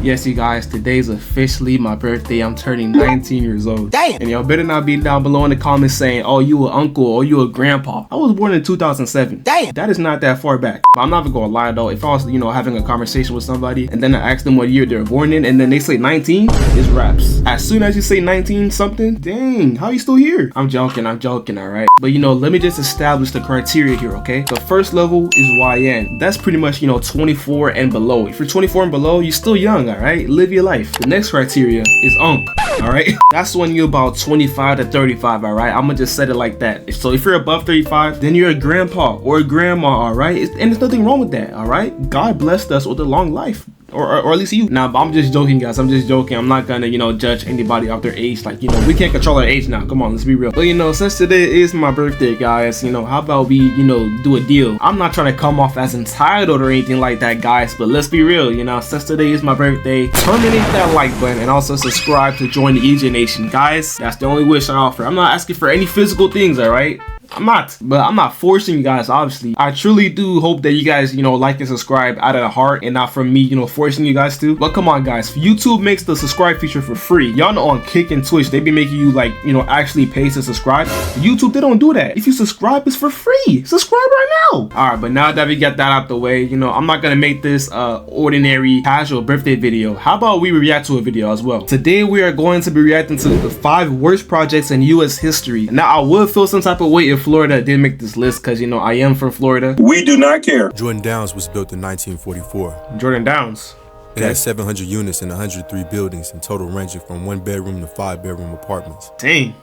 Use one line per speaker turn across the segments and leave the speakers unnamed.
Yes, you guys, today's officially my birthday. I'm turning 19 years old.
Damn!
And y'all better not be down below in the comments saying, oh, you an uncle or you a grandpa. I was born in 2007.
Damn!
That is not that far back. I'm not even gonna lie though. If I was, having a conversation with somebody and then I ask them what year they're born in and then they say 19, it's raps. As soon as you say 19 something, dang, how you still here? I'm joking, alright? But let me just establish the criteria here, okay? The first level is YN. That's pretty much, 24 and below. If you're 24 and below, you're still young, alright? Live your life. The next criteria is Unc, alright? That's when you're about 25 to 35, alright? I'm gonna just set it like that. So if you're above 35, then you're a grandpa or a grandma, alright? And there's nothing wrong with that, alright? God blessed us with a long life. Or at least you. Nah, but I'm just joking, guys. I'm just joking. I'm not gonna, judge anybody off their age. Like, we can't control our age now. Come on, let's be real. But, since today is my birthday, guys, how about we, do a deal? I'm not trying to come off as entitled or anything like that, guys. But let's be real, since today is my birthday, terminate that like button and also subscribe to join the EJ Nation, guys. That's the only wish I offer. I'm not asking for any physical things, alright? I'm not forcing you guys, obviously. I truly do hope that you guys, like and subscribe out of the heart and not from me, forcing you guys to. But come on, guys. YouTube makes the subscribe feature for free. Y'all know on Kick and Twitch, they be making you actually pay to subscribe. YouTube, they don't do that. If you subscribe, it's for free. Subscribe right now. All right, but now that we got that out the way, I'm not gonna make this ordinary casual birthday video. How about we react to a video as well? Today, we are going to be reacting to the 5 worst projects in U.S. history. Now, I would feel some type of way if Florida didn't make this list because I am from Florida.
We do not care.
Jordan Downs was built in 1944.
Jordan Downs.
It has 700 units and 103 buildings in total, ranging from 1-bedroom to 5-bedroom apartments.
Dang.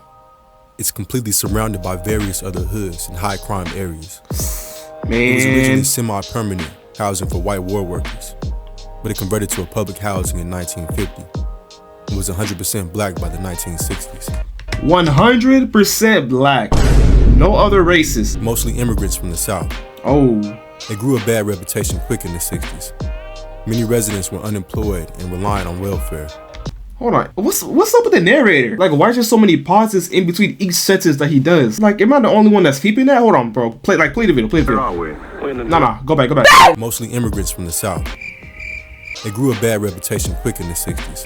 It's completely surrounded by various other hoods and high crime areas.
Man.
It was originally semi-permanent housing for white war workers, but it converted to a public housing in 1950. It was 100% black by the 1960s.
100% black. No other races.
Mostly immigrants from the South.
Oh.
It grew a bad reputation quick in the 60s. Many residents were unemployed and relying on welfare.
Hold on. What's up with the narrator? Like, why is there so many pauses in between each sentence that he does? Like, am I the only one that's keeping that? Hold on, bro. Play the video.
Where are we?
Nah. Go back.
Mostly immigrants from the South. It grew a bad reputation quick in the 60s.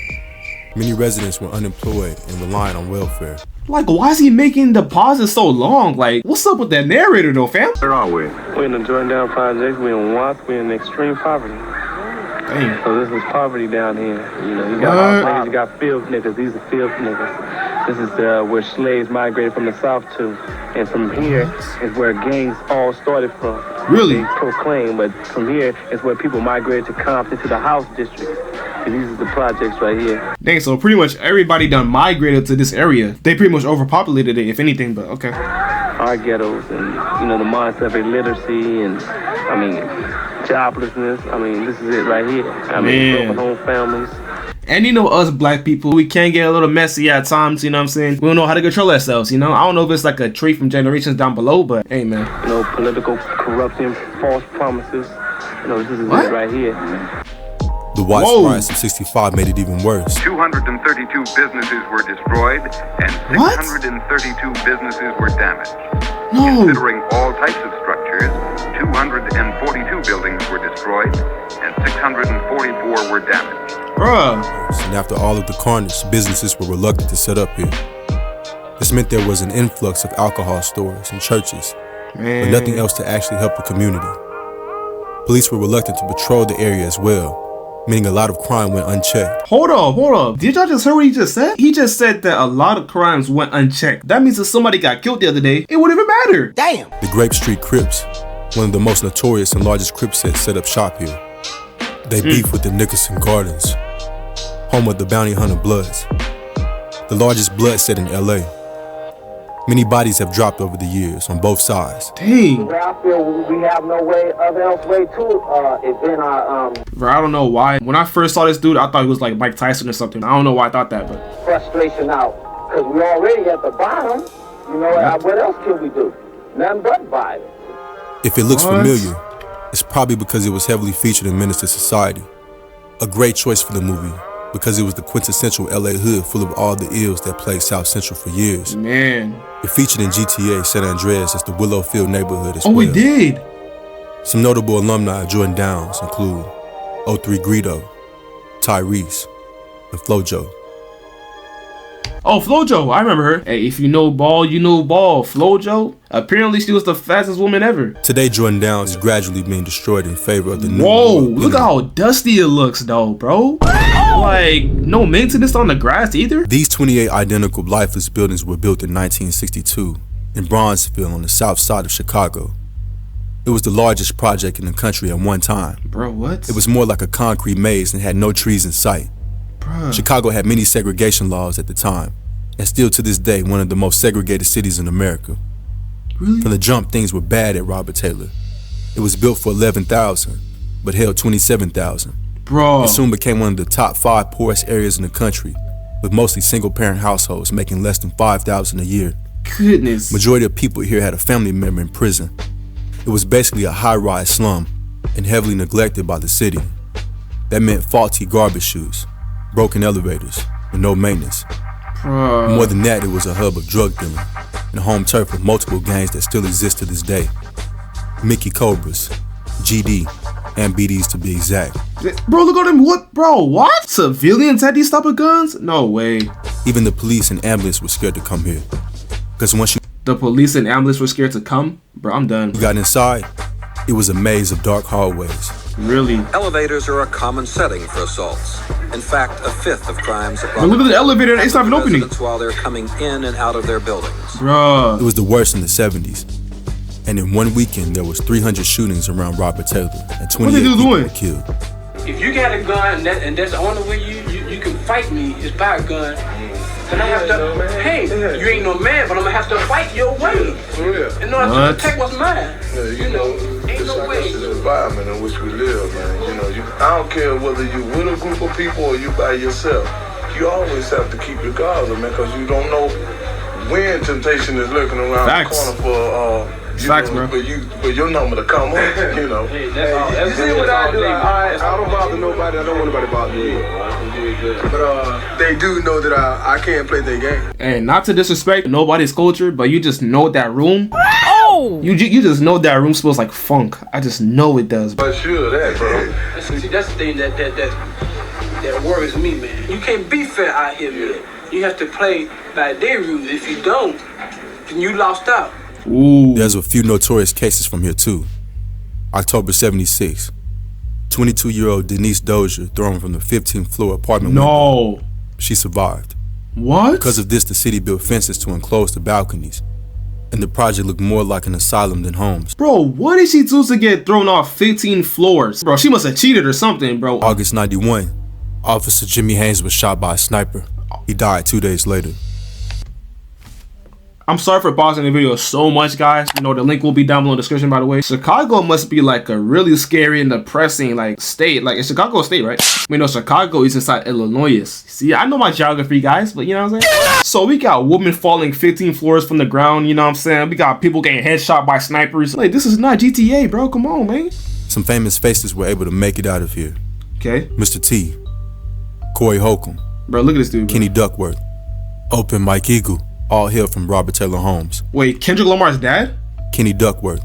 Many residents were unemployed and relying on welfare.
Like, why is he making the pauses so long? Like, what's up with that narrator though, fam?
Where are we?
We're in the Jordan Down Project. We're in Watts. We're in extreme poverty.
Dang.
So this is poverty down here. You got slaves, you got field niggas. These are field niggas. This is where slaves migrated from the South to. And from here is where gangs all started from.
Really?
They proclaim, but from here is where people migrated to Compton, to the house district. And these are the projects right here.
Dang, so pretty much everybody done migrated to this area. They pretty much overpopulated it, if anything, but okay.
Our ghettos and, the mindset of illiteracy and, joblessness. This is it right here. Broken home families.
And us black people, we can get a little messy at times, you know what I'm saying? We don't know how to control ourselves, I don't know if it's like a trait from generations down below, but hey, man.
Political corruption, false promises. This is it right here.
The Watts riots of '65 made it even worse.
232 businesses were destroyed and 632 businesses were damaged.
No.
Considering all types of structures, 242 buildings were destroyed and 644 were damaged.
Bruh.
And after all of the carnage, businesses were reluctant to set up here. This meant there was an influx of alcohol stores and churches, but nothing else to actually help the community. Police were reluctant to patrol the area as well, meaning a lot of crime went unchecked.
Hold up. Did y'all just hear what he just said? He just said that a lot of crimes went unchecked. That means if somebody got killed the other day, it wouldn't even matter.
Damn.
The Grape Street Crips, one of the most notorious and largest Crip sets, set up shop here. They beef with the Nickerson Gardens, home of the Bounty Hunter Bloods, the largest blood set in LA. Many bodies have dropped over the years on both sides.
Dang.
I feel we have no way else way to it than our
Bro, I don't know why. When I first saw this dude, I thought he was like Mike Tyson or something. I don't know why I thought that, but
frustration out. Because we're already at the bottom. What else can we do? Nothing but violence.
If it looks familiar, it's probably because it was heavily featured in Menace to Society. A great choice for the movie, because it was the quintessential LA hood full of all the ills that plagued South Central for years.
Man.
It featured in GTA San Andreas as the Willowfield neighborhood as well.
Oh, it did?
Some notable alumni of Jordan Downs include O3 Greedo, Tyrese, and Flojo.
Oh, Flojo, I remember her. Hey, if you know ball, you know ball. Flojo, apparently she was the fastest woman ever.
Today, Jordan Downs is gradually being destroyed in favor of the new.
Whoa, look at how dusty it looks though, bro. Like, no maintenance on the grass either.
These 28 identical lifeless buildings were built in 1962 in Bronzeville on the south side of Chicago. It was the largest project in the country at one time.
Bro, what?
It was more like a concrete maze and had no trees in sight.
Bruh.
Chicago had many segregation laws at the time, and still to this day one of the most segregated cities in America.
Really?
From the jump, things were bad at Robert Taylor. It was built for 11,000, but held 27,000.
Bro.
It soon became one of the top 5 poorest areas in the country, with mostly single-parent households making less than $5,000 a year.
Goodness.
Majority of people here had a family member in prison. It was basically a high-rise slum and heavily neglected by the city. That meant faulty garbage chutes, broken elevators, with no maintenance.
Bruh.
More than that, it was a hub of drug dealing and a home turf of multiple gangs that still exist to this day. Mickey Cobras, GD, and BDs to be exact.
Bro, look at them. What? Bro, what? Civilians had these type of guns? No way.
Even the police and ambulance were scared to come here. Because once you
The police and ambulance were scared to come? Bro, I'm done.
got inside, it was a maze of dark hallways.
Really?
Elevators are a common setting for assaults. In fact, a fifth of crimes at
But look at the elevator, it's not even opening.
residents while they're coming in and out of their buildings.
Bruh.
It was the worst in the 70s. And in one weekend, there was 300 shootings around Robert Taylor, and 28
they
people
doing?
were killed.
If you got a gun and that's the only way you can fight me is by a gun, then I have to, hey, you ain't no man, but I'm gonna have to fight your way.
For real.
In order
What?
to protect what's mine.
Yeah, you know,
ain't no way.
this is the environment in which we live, man. You know, I don't care whether you're with a group of people or you by yourself. You always have to keep your guards up, man, because you don't know when temptation is lurking around
Facts.
the corner for
Facts, bro.
for your number to come up, you know.
That's
See what I do? I don't bother nobody. I don't want nobody to bother me. But they do know that I can't play their game.
And not to disrespect nobody's culture, but you just know that room. Oh! You just know that room smells like funk. I just know it does.
But sure that, bro.
That's the thing that worries me, man. You can't be fair out here, man. You have to play by their rules. If you don't, then you lost out.
Ooh.
There's a few notorious cases from here too. October 76, 22-year-old Denise Dozier thrown from the 15th floor apartment window.
No.
She survived.
What?
Because of this, the city built fences to enclose the balconies, and the project looked more like an asylum than homes.
Bro, what did she do to get thrown off 15 floors? Bro, she must have cheated or something, bro.
August 91, Officer Jimmy Haynes was shot by a sniper. He died 2 days later.
I'm sorry for pausing the video so much, guys. You know, the link will be down below in the description, by the way. Chicago must be like a really scary and depressing like state. Like, it's Chicago state, right? We know Chicago is inside Illinois. See, I know my geography, guys, but you know what I'm saying? So we got women falling 15 floors from the ground, you know what I'm saying? We got people getting headshot by snipers. Like, this is not GTA, bro. Come on, man.
Some famous faces were able to make it out of here.
Okay.
Mr. T, Corey Holcomb,
Bro, look at this dude, bro.
Kenny Duckworth, Open Mike Eagle, all hail from Robert Taylor Homes.
Wait, Kendrick Lamar's dad?
Kenny Duckworth,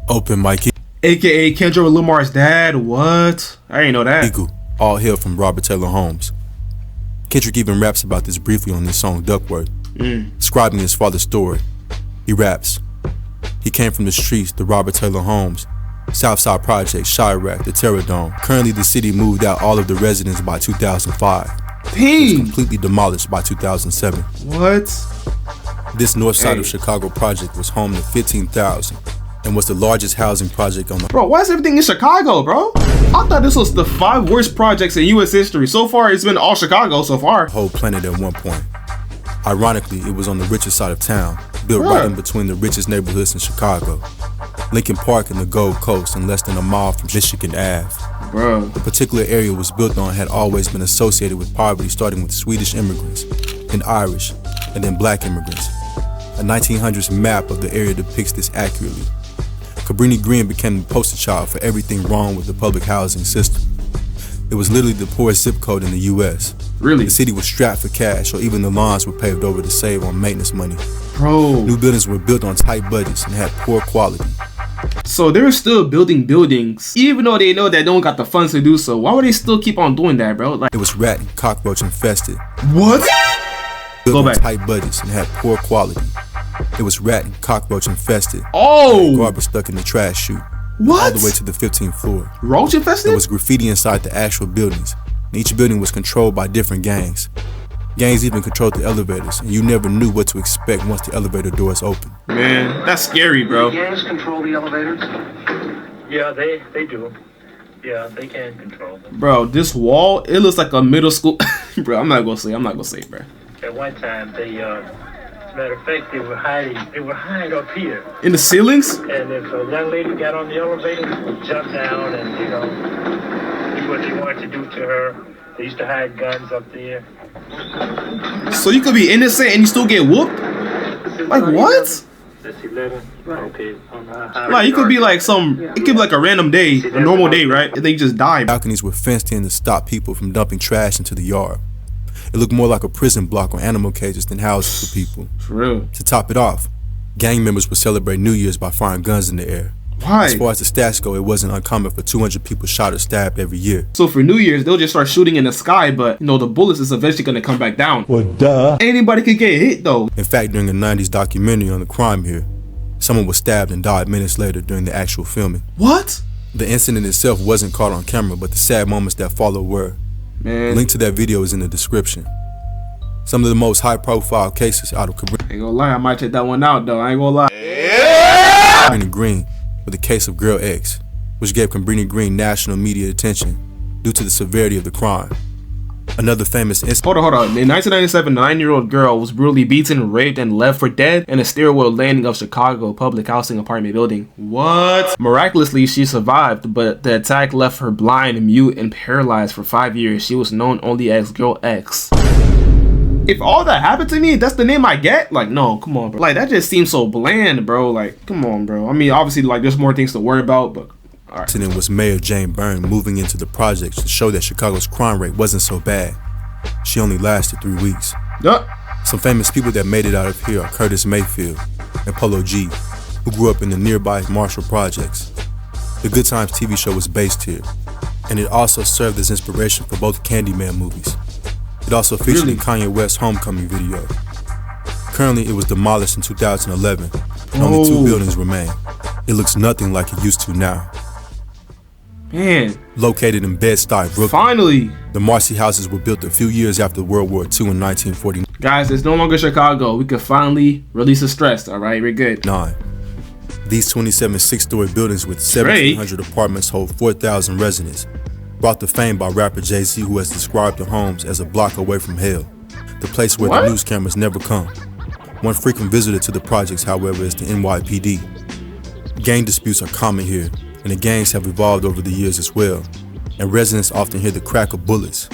Open Mike
AKA Kendrick Lamar's dad? What? I didn't know that.
Eagle, all hail from Robert Taylor Homes. Kendrick even raps about this briefly on his song Duckworth, describing his father's story. He raps, he came from the streets, the Robert Taylor Homes, Southside Project, Chirac, the Terror Dome. Currently, the city moved out all of the residents by 2005. It was
Dang.
completely demolished by 2007.
What?
This north side
Hey.
of Chicago project was home to 15,000 and was the largest housing project on the
Bro, why is everything in Chicago, bro? I thought this was the 5 worst projects in U.S. history. So far, it's been all Chicago so far.
whole planet at one point. Ironically, it was on the richest side of town, built
Bruh.
right in between the richest neighborhoods in Chicago. Lincoln Park and the Gold Coast, and less than a mile from Michigan Ave.
Bro.
The particular area it was built on had always been associated with poverty, starting with Swedish immigrants, then Irish, and then black immigrants. A 1900s map of the area depicts this accurately. Cabrini Green became the poster child for everything wrong with the public housing system. It was literally the poorest zip code in the U.S.
Really?
The city was strapped for cash, or even the lawns were paved over to save on maintenance money.
Bro.
New buildings were built on tight budgets and had poor quality.
So they're still building buildings, even though they know they don't got the funds to do so. Why would they still keep on doing that, bro? Like,
it was rat and cockroach infested.
what?
Built
Go
on
back.
tight budgets and had poor quality. It was rat and cockroach infested.
Oh,
Garbage stuck in the trash chute.
what?
All the way to the 15th floor.
Roach infested?
There was graffiti inside the actual buildings. And each building was controlled by different gangs. Gangs even controlled the elevators, and you never knew what to expect once the elevator doors opened.
Man, that's scary, bro.
Gangs control the elevators? Yeah, they do. Yeah, they can control them.
Bro, this wall, it looks like a middle school. Bro, I'm not gonna say, bro.
At one time, matter of fact, they would hide up here.
In the ceilings?
And if a young lady got on the elevator, would jump down and, do what they wanted to do to her. They used to hide guns up there.
So you could be innocent and you still get whooped? Like what?
That's 11. Okay.
Like you could be like it could be like a random day, a normal day, right? And then you just die.
Balconies were fenced in to stop people from dumping trash into the yard. It looked more like a prison block or animal cages than houses for people.
For real.
To top it off, gang members would celebrate New Year's by firing guns in the air.
Why?
As far as the stats go, it wasn't uncommon for 200 people shot or stabbed every year.
So for New Year's, they'll just start shooting in the sky, but the bullets is eventually gonna come back down.
Well, duh.
Anybody could get hit though.
In fact, during a 90s documentary on the crime here, someone was stabbed and died minutes later during the actual filming.
What?
The incident itself wasn't caught on camera, but the sad moments that followed were.
Man.
Link to that video is in the description. Some of the most high-profile cases out of Cabrini
Ain't gonna lie, I might check that one out though. I ain't gonna lie.
Green with the case of Girl X, which gave Cabrini Green national media attention due to the severity of the crime. Another famous incident.
Hold on. In 1997, a 9-year-old girl was brutally beaten, raped, and left for dead in a stairwell landing of Chicago public housing apartment building. What? Miraculously, she survived, but the attack left her blind, mute, and paralyzed for 5 years. She was known only as Girl X. If all that happened to me, that's the name I get? Like, no, come on, bro. Like, that just seems so bland, bro. Like, come on, bro. I mean, obviously, like, there's more things to worry about, but all right.
Incident was Mayor Jane Byrne moving into the projects to show that Chicago's crime rate wasn't so bad. She only lasted 3 weeks. Some famous people that made it out of here are Curtis Mayfield and Polo G, who grew up in the nearby Marshall Projects. The Good Times TV show was based here, and it also served as inspiration for both Candyman movies. It also featured in Kanye West's Homecoming video. Currently, it was demolished in 2011, and only 2 buildings remain. It looks nothing like it used to now.
Man.
Located in Bed-Stuy, Brooklyn.
Finally.
The Marcy houses were built a few years after World War II in 1949.
Guys, it's no longer Chicago. We can finally release the stress, all right? We're good.
These 27 6-story buildings with 1,700 apartments hold 4,000 residents. Brought to fame by rapper Jay-Z, who has described the homes as a block away from hell, the place where the news cameras never come. One frequent visitor to the projects, however, is the NYPD. Gang disputes are common here, and the gangs have evolved over the years as well, and residents often hear the crack of bullets.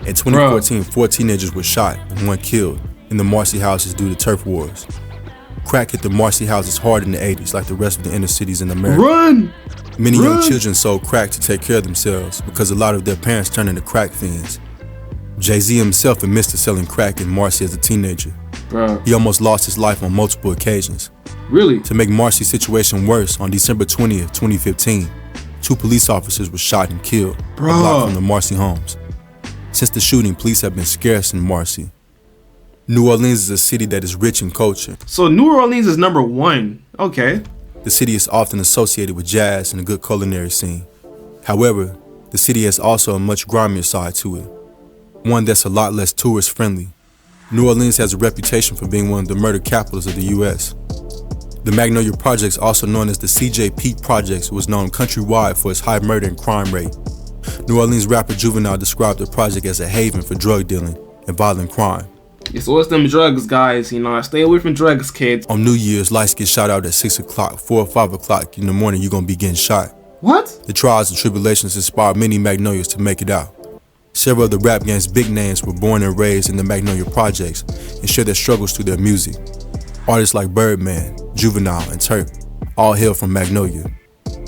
In 2014, 4 teenagers were shot and 1 killed in the Marcy houses due to turf wars. Crack hit the Marcy houses hard in the 80s, like the rest of the inner cities in America.
Run!
Many young children sold crack to take care of themselves because a lot of their parents turned into crack fiends. Jay-Z himself admits to selling crack in Marcy as a teenager. He almost lost his life on multiple occasions.
Really?
To make Marcy's situation worse, on December 20th, 2015, 2 police officers were shot and killed a block from the Marcy homes. Since the shooting, police have been scarce in Marcy. New Orleans is a city that is rich in culture.
So New Orleans is number 1. Okay.
The city is often associated with jazz and a good culinary scene. However, the city has also a much grimier side to it, one that's a lot less tourist friendly. New Orleans has a reputation for being one of the murder capitals of the U.S. The Magnolia Projects, also known as the C.J. Peak Projects, was known countrywide for its high murder and crime rate. New Orleans rapper Juvenile described the project as a haven for drug dealing and violent crime.
It's always them drugs, guys. Stay away from drugs, kids.
On New Year's, lights get shot out at 6 o'clock, 4 or 5 o'clock in the morning, you're gonna be getting shot.
What?
The trials and tribulations inspired many Magnolias to make it out. Several of the rap game's big names were born and raised in the Magnolia Projects and share their struggles through their music. Artists like Birdman, Juvenile, and Turk all hail from Magnolia.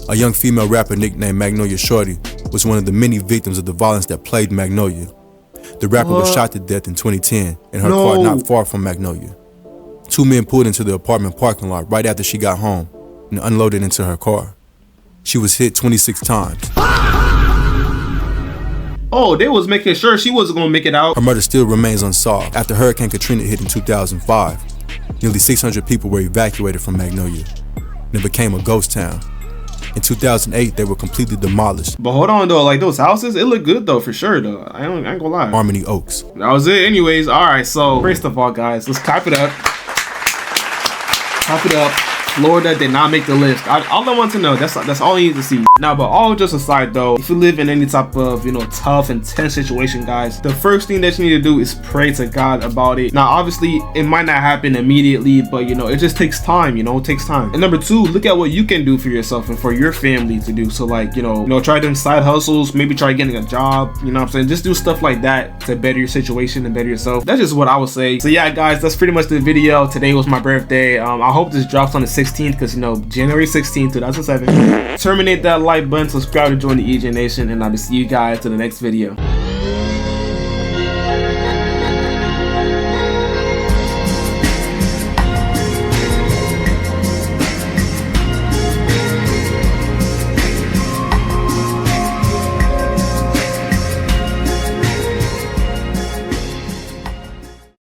A young female rapper nicknamed Magnolia Shorty was one of the many victims of the violence that plagued Magnolia. The rapper was shot to death in 2010 in her car not far from Magnolia. 2 men pulled into the apartment parking lot right after she got home and unloaded into her car. She was hit 26 times.
Oh, they was making sure she wasn't gonna make it out.
Her murder still remains unsolved. After Hurricane Katrina hit in 2005, nearly 600 people were evacuated from Magnolia, and it became a ghost town. In 2008, they were completely demolished.
But hold on though, like those houses, it looked good though, for sure though. I ain't gonna lie.
Harmony Oaks.
That was it anyways. Alright, so first of all guys, let's clap it up. Clap it up. Florida did not make the list. All I want to know, that's all you need to see. Now, but all just aside though, if you live in any type of, you know, tough and tense situation, guys, the first thing that you need to do is pray to God about it. Now, obviously, it might not happen immediately, but you know, it just takes time, you know, it takes time. And number two, look at what you can do for yourself and for your family to do. So like, you know, try them side hustles, maybe try getting a job, you know what I'm saying? Just do stuff like that to better your situation and better yourself. That's just what I would say. So yeah, guys, that's pretty much the video. Today was my birthday. I hope this drops on the 16th, because you know, January 16th, 2007. Terminate that like button, subscribe to join the EJ Nation, and I'll see you guys in the next video.